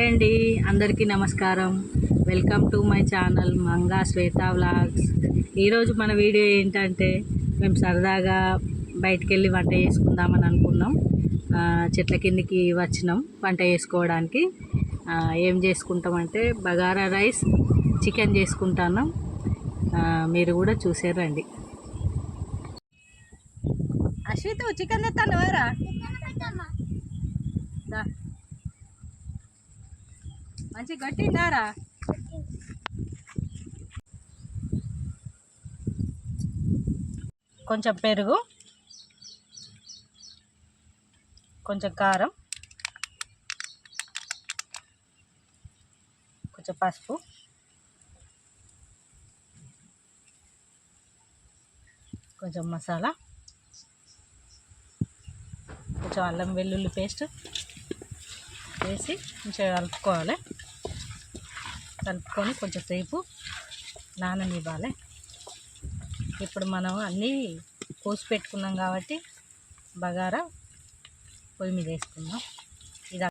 Hi అండి, అందరికీ నమస్కారం. Welcome to my channel Manga Shweta vlogs. ఈరోజు మన వీడియో ఏంటంటే మేము సరదాగా బయటికి వెళ్ళి వంట చేసుకుందామని అనుకున్నాం. చెట్ల కిందికి వచ్చినాం వంట చేసుకోవడానికి. ఏం చేసుకుంటామంటే బగారా రైస్, చికెన్ చేసుకుంటాను. మీరు కూడా చూసేరండి. అశ్విత్ చికెన్ తెస్తాను వారా మంచి గట్టిండారా. కొంచెం పెరుగు, కొంచెం కారం, కొంచెం పసుపు, కొంచెం మసాలా, కొంచెం అల్లం వెల్లుల్లి పేస్ట్ వేసి కొంచెం కలుపుకోవాలి. కలుపుకొని కొంచెం సేపు నాననివ్వాలి. ఇప్పుడు మనం అన్నీ కోసి పెట్టుకున్నాం కాబట్టి బగారా పొయ్యి మీద వేసుకుందాం. ఇది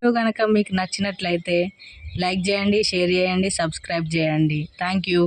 వీడియో కనుక మీకు నచ్చినట్లయితే లైక్ చేయండి, షేర్ చేయండి, సబ్స్క్రైబ్ చేయండి. Thank you.